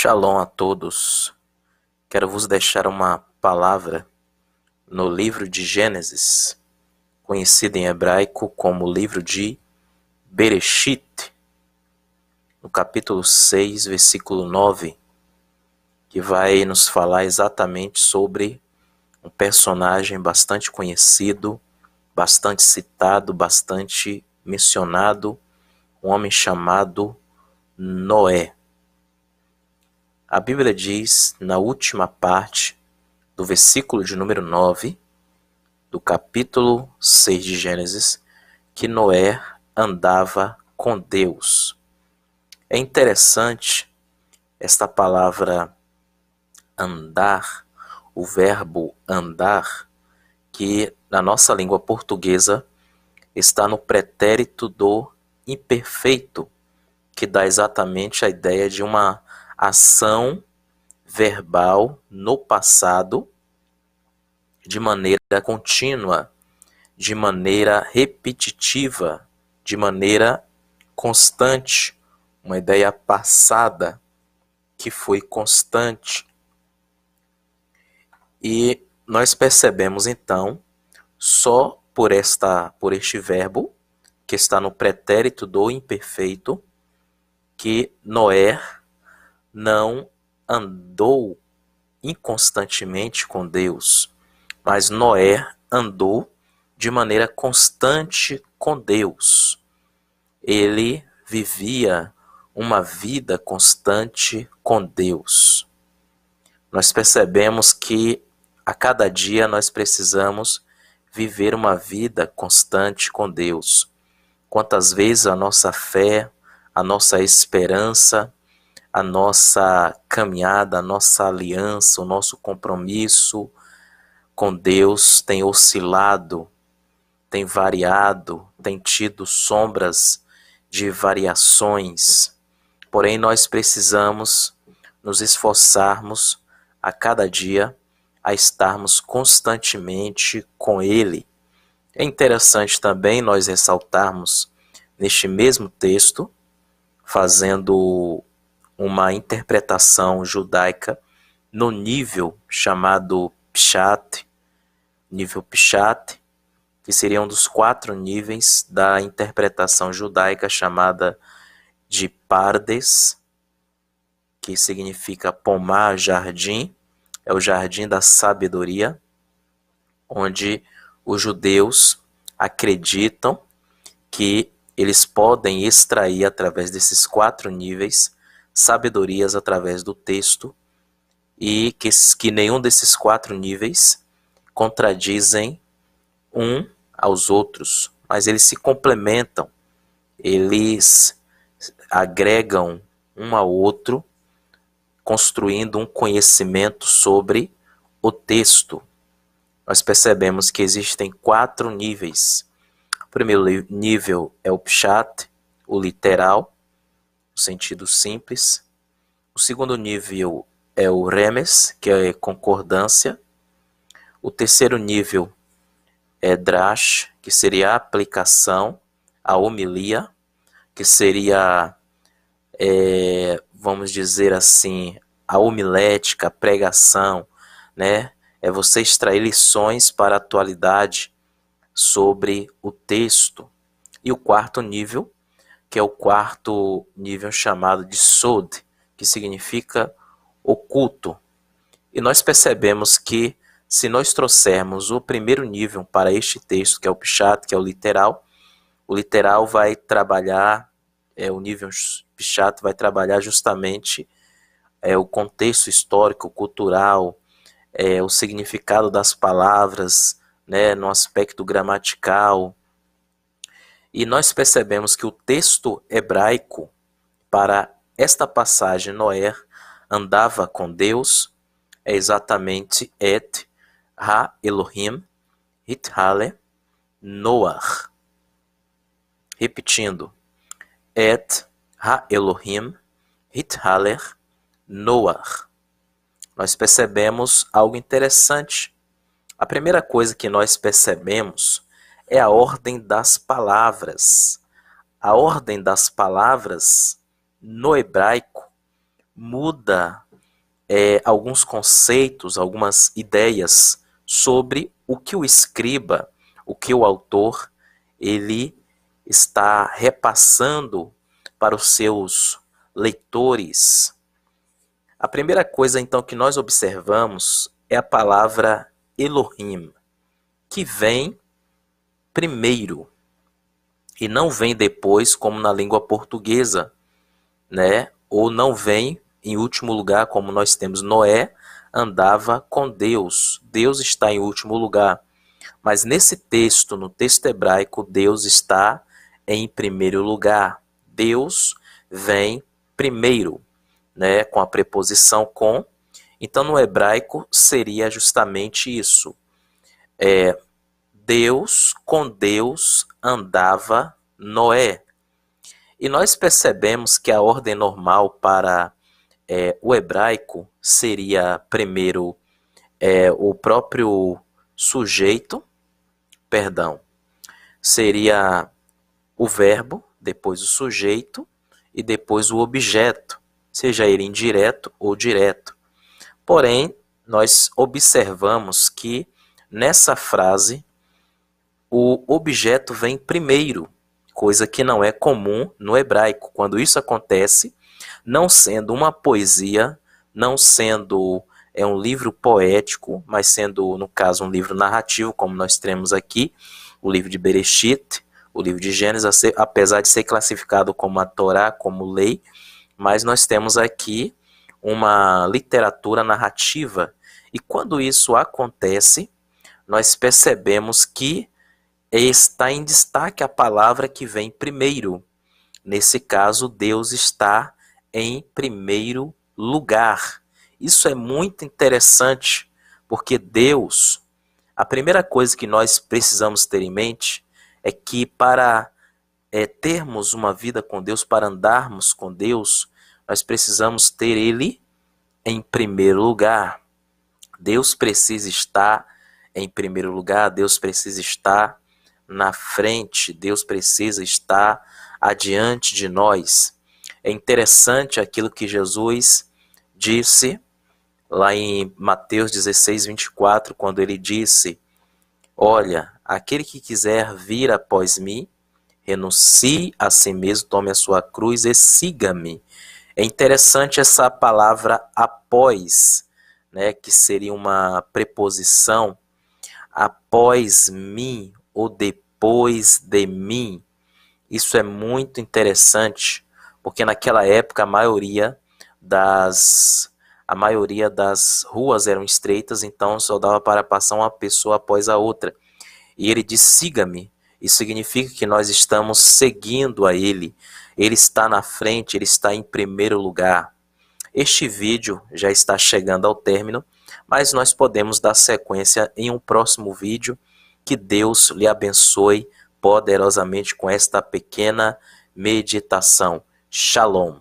Shalom a todos. Quero vos deixar uma palavra no livro de Gênesis, conhecido em hebraico como livro de Bereshit, no capítulo 6, versículo 9, que vai nos falar exatamente sobre um personagem bastante conhecido, bastante citado, bastante mencionado, um homem chamado Noé. A Bíblia diz, na última parte do versículo de número 9, do capítulo 6 de Gênesis, que Noé andava com Deus. É interessante esta palavra andar, o verbo andar, que na nossa língua portuguesa está no pretérito do imperfeito, que dá exatamente a ideia de uma ação verbal no passado, de maneira contínua, de maneira repetitiva, de maneira constante, uma ideia passada que foi constante. E nós percebemos então, só por este verbo, que está no pretérito do imperfeito, que Noé não andou inconstantemente com Deus, mas Noé andou de maneira constante com Deus. Ele vivia uma vida constante com Deus. Nós percebemos que a cada dia nós precisamos viver uma vida constante com Deus. Quantas vezes a nossa fé, a nossa esperança, a nossa caminhada, a nossa aliança, o nosso compromisso com Deus tem oscilado, tem variado, tem tido sombras de variações. Porém, nós precisamos nos esforçarmos a cada dia a estarmos constantemente com Ele. É interessante também nós ressaltarmos neste mesmo texto, fazendo uma interpretação judaica no nível chamado Pshat, nível Pshat, que seria um dos 4 níveis da interpretação judaica chamada de Pardes, que significa pomar, jardim, é o jardim da sabedoria, onde os judeus acreditam que eles podem extrair através desses 4 níveis sabedorias através do texto e que nenhum desses 4 níveis contradizem um aos outros, mas eles se complementam, eles agregam um ao outro, construindo um conhecimento sobre o texto. Nós percebemos que existem 4 níveis. O primeiro nível é o Pshat, o literal, no sentido simples. O segundo nível é o Remes, que é concordância. O terceiro nível é Drash, que seria a aplicação, a homilia, que seria, vamos dizer assim, a homilética, a pregação, né? É você extrair lições para a atualidade sobre o texto. E o quarto nível, que é o quarto nível chamado de Sod, que significa oculto. E nós percebemos que se nós trouxermos o primeiro nível para este texto, que é o Pshat, que é o literal vai trabalhar, o nível Pshat vai trabalhar justamente o contexto histórico, cultural, o significado das palavras, né, no aspecto gramatical. E nós percebemos que o texto hebraico para esta passagem, Noé andava com Deus, é exatamente Et Ha-Elohim Hithale Noach. Repetindo, Et Ha-Elohim Hithale Noach. Nós percebemos algo interessante. A primeira coisa que nós percebemos é a ordem das palavras. A ordem das palavras no hebraico muda alguns conceitos, algumas ideias sobre o que o escriba, o que o autor, ele está repassando para os seus leitores. A primeira coisa, então, que nós observamos é a palavra Elohim, que vem primeiro e não vem depois, como na língua portuguesa, né? Ou não vem em último lugar, como nós temos Noé andava com Deus. Deus está em último lugar. Mas nesse texto, no texto hebraico, Deus está em primeiro lugar. Deus vem primeiro, né? Com a preposição com. Então, no hebraico, seria justamente isso. Com Deus andava Noé. E nós percebemos que a ordem normal para o hebraico seria primeiro o próprio sujeito, seria o verbo, depois o sujeito e depois o objeto, seja ele indireto ou direto. Porém, nós observamos que nessa frase o objeto vem primeiro, coisa que não é comum no hebraico. Quando isso acontece, não sendo uma poesia, não sendo um livro poético, mas sendo, no caso, um livro narrativo, como nós temos aqui, o livro de Bereshit, o livro de Gênesis, apesar de ser classificado como a Torá, como lei, mas nós temos aqui uma literatura narrativa. E quando isso acontece, nós percebemos que está em destaque a palavra que vem primeiro. Nesse caso, Deus está em primeiro lugar. Isso é muito interessante, porque Deus, a primeira coisa que nós precisamos ter em mente é que para termos uma vida com Deus, para andarmos com Deus, nós precisamos ter Ele em primeiro lugar. Deus precisa estar em primeiro lugar, Deus precisa estar na frente, Deus precisa estar adiante de nós. É interessante aquilo que Jesus disse lá em Mateus 16, 24, quando ele disse: olha, aquele que quiser vir após mim, renuncie a si mesmo, tome a sua cruz e siga-me. É interessante essa palavra após, né, que seria uma preposição, após mim ou depois de mim. Isso é muito interessante, porque naquela época a maioria das ruas eram estreitas, então só dava para passar uma pessoa após a outra. E ele diz: siga-me. Isso significa que nós estamos seguindo a ele. Ele está na frente, ele está em primeiro lugar. Este vídeo já está chegando ao término, mas nós podemos dar sequência em um próximo vídeo. Que Deus lhe abençoe poderosamente com esta pequena meditação. Shalom.